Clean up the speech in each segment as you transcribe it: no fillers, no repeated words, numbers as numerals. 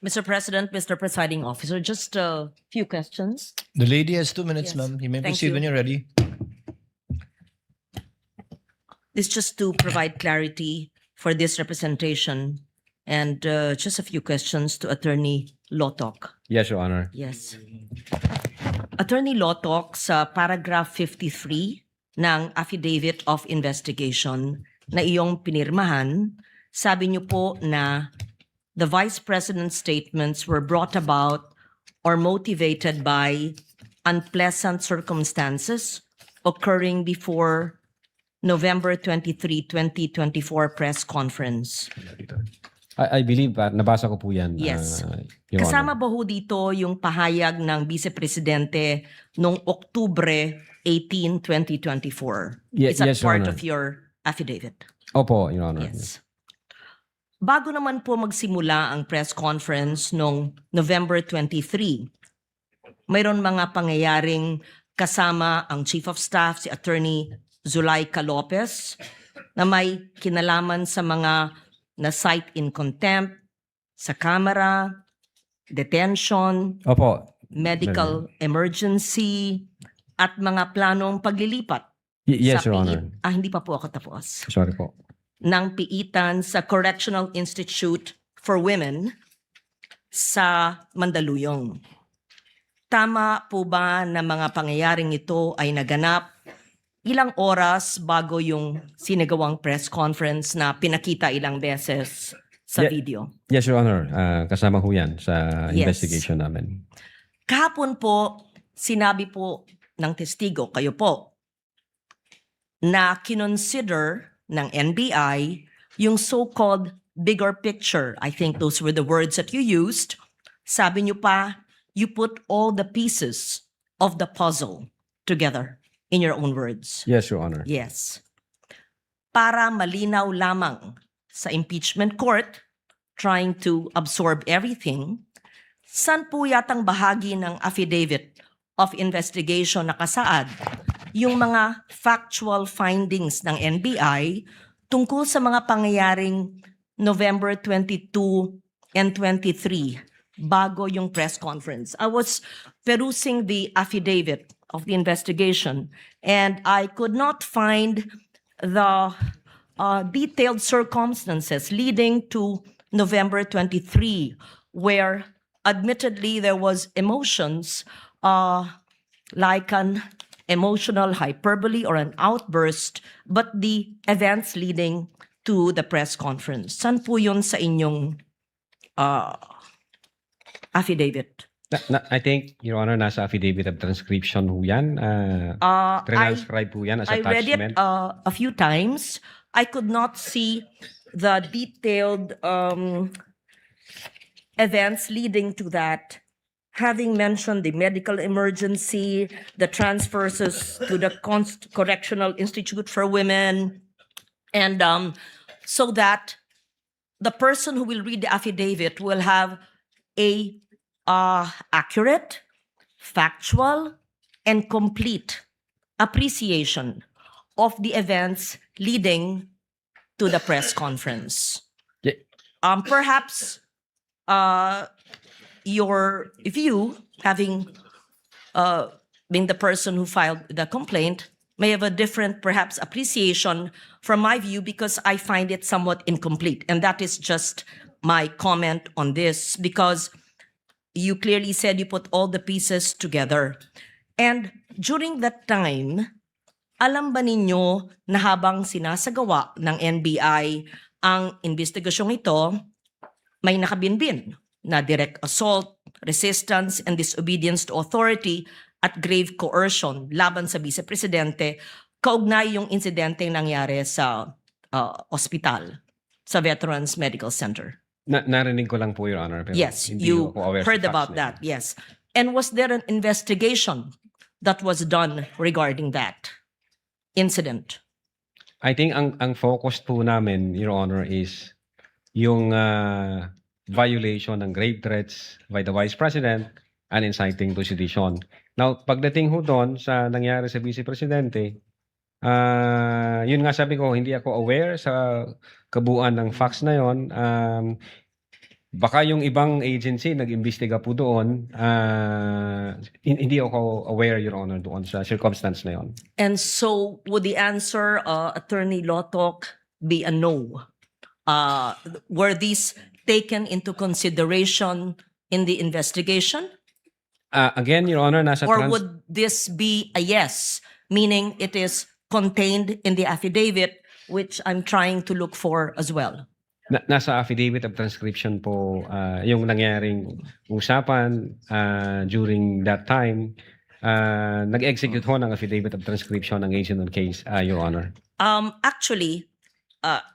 Mr. President, Mr. Presiding Officer, just a few questions. The lady has 2 minutes, Yes. ma'am. You may Thank proceed you. when you're ready. This just to provide clarity for this representation and just a few questions to Attorney Lotok. Yes, Your Honor. Yes. Attorney Lotok, sa paragraph 53 ng Affidavit of Investigation na iyong pinirmahan, sabi niyo po na the Vice President's statements were brought about or motivated by unpleasant circumstances occurring before November 23, 2024 press conference. I believe, nabasa ko po yan. Yes. Your Kasama Honor. ba ho dito yung pahayag ng Vice Presidente noong Oktubre 18, 2024? Yes, Is that Your part Honor. of your affidavit? Opo, Your Honor. Yes. Bago naman po magsimula ang press conference noong November 23, mayroon mga pangyayaring kasama ang Chief of Staff, si Attorney Zulaika Lopez, na may kinalaman sa mga na-cite in contempt, sa camera, detention, Opo. medical emergency, at mga planong paglilipat Yes, sa Your Honor. hindi pa po ako tapos. Sorry po. Ng piitan sa Correctional Institute for Women sa Mandaluyong. Tama po ba na mga pangyayaring ito ay naganap ilang oras bago yung sinagawang press conference na pinakita ilang beses sa Yeah. video? Yes, Your Honor. Kasama ho yan sa Yes. investigation namin. Kahapon po, sinabi po ng testigo, kayo po, na kinonsider ng NBI yung so-called bigger picture. I think those were the words that you used. Sabi niyo pa, you put all the pieces of the puzzle together in your own words. Yes, Your Honor. Yes. Para malinaw lamang sa impeachment court, trying to absorb everything, saan po yatang bahagi ng affidavit of investigation nakasaad yung mga factual findings ng NBI tungkol sa mga pangyayaring November 22 and 23 bago yung press conference? I was perusing the affidavit of the investigation and I could not find the detailed circumstances leading to November 23 where admittedly there was emotions like an emotional hyperbole or an outburst, but the events leading to the press conference. Saan po yun sa inyong affidavit? I think, Your Honor, nasa affidavit of transcription ho yan. Transcribe po yan as I read attachment. it a few times. I could not see the detailed events leading to that. Having mentioned the medical emergency, the transfers to the Correctional Institute for Women, and so that the person who will read the affidavit will have a accurate, factual, and complete appreciation of the events leading to the press conference. Yeah. Perhaps your view, having been the person who filed the complaint, may have a different perhaps appreciation from my view because I find it somewhat incomplete. And that is just my comment on this because you clearly said you put all the pieces together. And during that time, alam ba ninyo na habang sinasagawa ng NBI ang investigasyong ito, may nakabinbin na direct assault, resistance, and disobedience to authority at grave coercion laban sa Vice Presidente, kaugnay yung insidente nangyari sa ospital, sa Veterans Medical Center? Narinig ko lang po, Your Honor. Pero Yes, hindi you ko aware sa heard facts about na that, yes. And was there an investigation that was done regarding that incident? I think ang focus po namin, Your Honor, is yung violation ng grave threats by the Vice President and inciting to sedition. Now, pagdating ho doon sa nangyari sa Vice Presidente, Yun nga sabi ko, hindi ako aware sa kabuuan ng facts na yon. Baka yung ibang agency nag-imbestiga po doon. Hindi ako aware, Your Honor, doon sa circumstance na yon. And so would the answer, Attorney Lotok, be a no? Were these taken into consideration in the investigation? Again, Your Honor, nasa Or would this be a yes, meaning it is contained in the affidavit, which I'm trying to look for as well? Nasa affidavit of transcription po yung nangyaring usapan during that time. Nag-execute ho ng affidavit of transcription ng agent on case, Your Honor. Actually,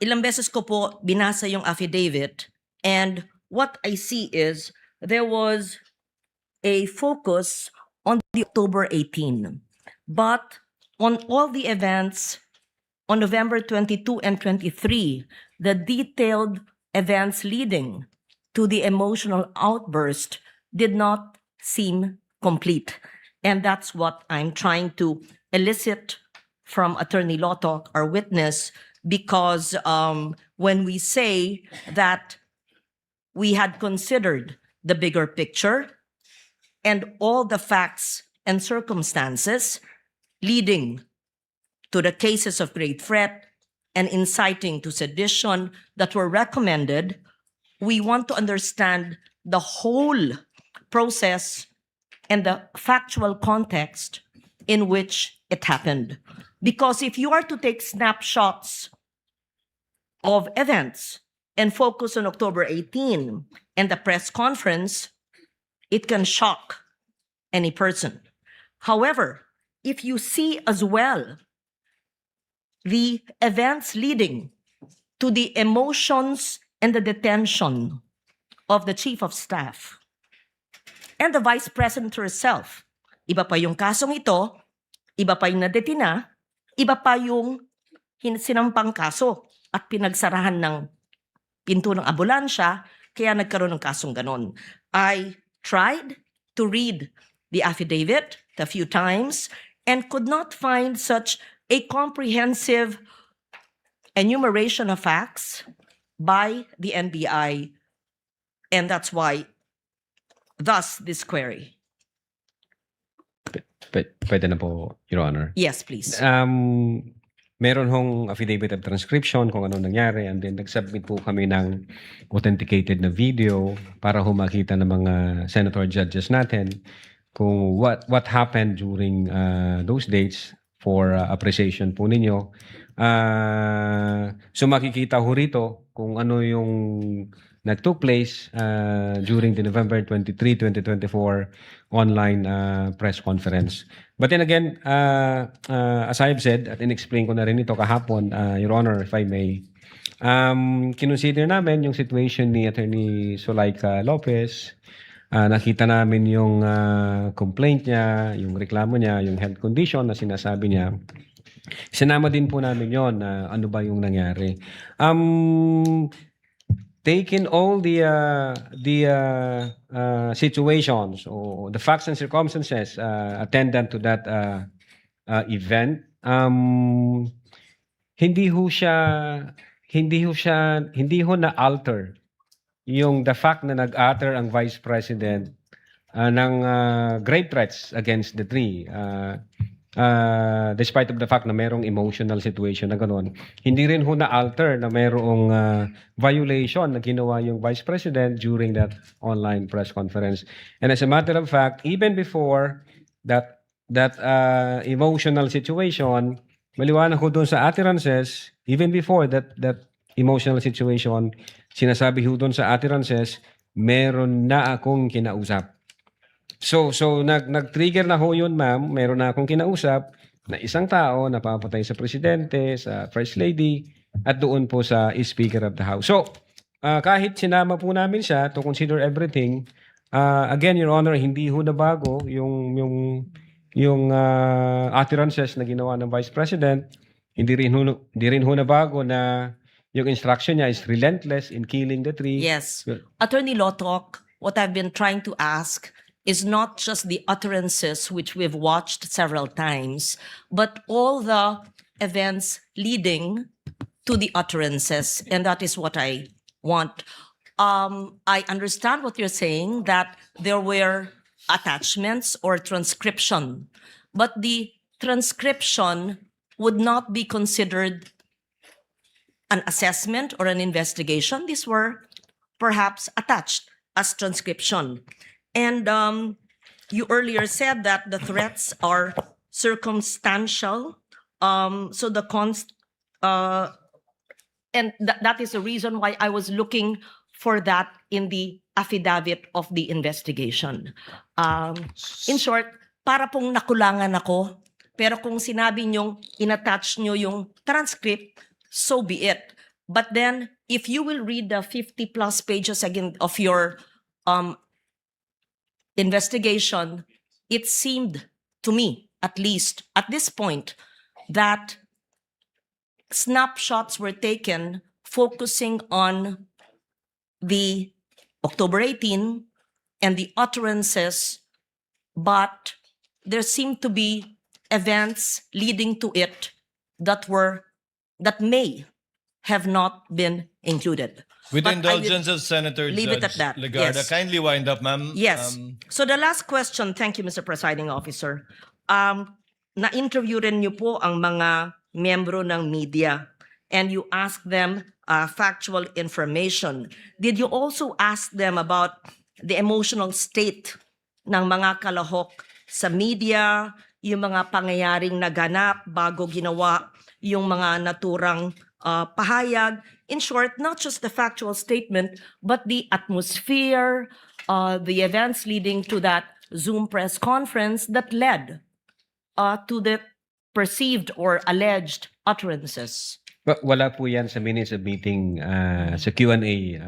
ilang beses ko po binasa yung affidavit, and what I see is there was a focus on the October 18, but on all the events on November 22 and 23, the detailed events leading to the emotional outburst did not seem complete. And that's what I'm trying to elicit from Attorney Lotok, our witness, because when we say that we had considered the bigger picture and all the facts and circumstances leading to the cases of great threat and inciting to sedition that were recommended, we want to understand the whole process and the factual context in which it happened. Because if you are to take snapshots of events and focus on October 18 and the press conference, it can shock any person. However, if you see as well the events leading to the emotions and the detention of the Chief of Staff and the Vice President herself, iba pa yung kasong ito, iba pa yung nadetina, iba pa yung sinampang kaso at pinagsarahan ng pinto ng ambulansya, kaya nagkaroon ng kasong ganon. I tried to read the affidavit a few times and could not find such a comprehensive enumeration of facts by the NBI, and that's why, thus, this query. Pwede na po, Your Honor. Yes, please. Meron hong affidavit of transcription kung ano nangyari, and then nag-submit po kami ng authenticated na video para makita ng mga senator judges natin kung what happened during those dates for appreciation po ninyo. So makikita ho rito kung ano yung nag-took place during the November 23, 2024 online press conference. But then again, as I've said, at in-explain ko na rin ito kahapon, Your Honor, if I may, kinonsider namin yung situation ni Attorney Zulaika Lopez. Nakita namin yung complaint niya, yung reklamo niya, yung health condition na sinasabi niya. Sinama din po namin yon na ano ba yung nangyari. Taking all the situations or the facts and circumstances attendant to that event, hindi ho na alter yung the fact na nag-utter ang Vice President ng grave threats against the three. Despite of the fact na merong emotional situation na gano'n, hindi rin ho na-alter na merong violation na ginawa yung Vice President during that online press conference. And as a matter of fact, even before that emotional situation, maliwanag ko doon sa utterances, even before that emotional situation, sinasabi ho doon sa utterances, meron na akong kinausap. So nag-trigger na ho yun, ma'am. Meron na akong kinausap na isang tao na papatay sa presidente, sa First Lady, at doon po sa Speaker of the House. So, kahit sinama po namin siya to consider everything, again, Your Honor, hindi ho na bago yung utterances na ginawa ng Vice President. Hindi rin ho na bago na yung instruction niya is relentless in killing the three. Yes. Attorney Lotok, what I've been trying to ask is not just the utterances which we've watched several times, but all the events leading to the utterances, and that is what I want. I understand what you're saying, that there were attachments or transcription, but the transcription would not be considered an assessment or an investigation. These were perhaps attached as transcription. And you earlier said that the threats are circumstantial. So the and that is the reason why I was looking for that in the affidavit of the investigation. In short, para pong nakulangan ako, pero kung sinabi nyong inattach nyo yung transcript, so be it. But then, if you will read the 50 plus pages again of your investigation, it seemed to me, at least at this point, that snapshots were taken focusing on the October 18 and the utterances, but there seemed to be events leading to it that may have not been included. With But I will indulgence of Senator leave it Judge at that. Legarda, Yes. kindly wind up, ma'am. Yes. So the last question, thank you, Mr. Presiding Officer. Na-interview rin niyo po ang mga miyembro ng media and you asked them factual information. Did you also ask them about the emotional state ng mga kalahok sa media, yung mga pangyayaring naganap bago ginawa yung mga naturang pahayag? In short, not just the factual statement, but the atmosphere, the events leading to that Zoom press conference that led to the perceived or alleged utterances. Wala po yan sa minutes of meeting, sa Q&A.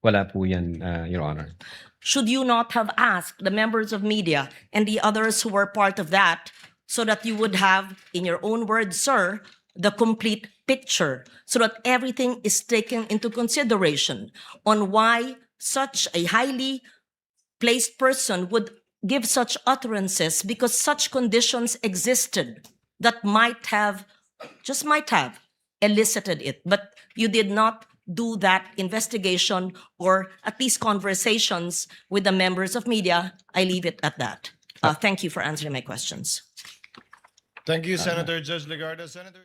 Wala po yan, Your Honor. Should you not have asked the members of media and the others who were part of that so that you would have, in your own words, sir, the complete picture, so that everything is taken into consideration on why such a highly placed person would give such utterances, because such conditions existed that just might have elicited it. But you did not do that investigation or at least conversations with the members of media. I leave it at that. Thank you for answering my questions. Thank you, Senator Judge Legarda. Senator.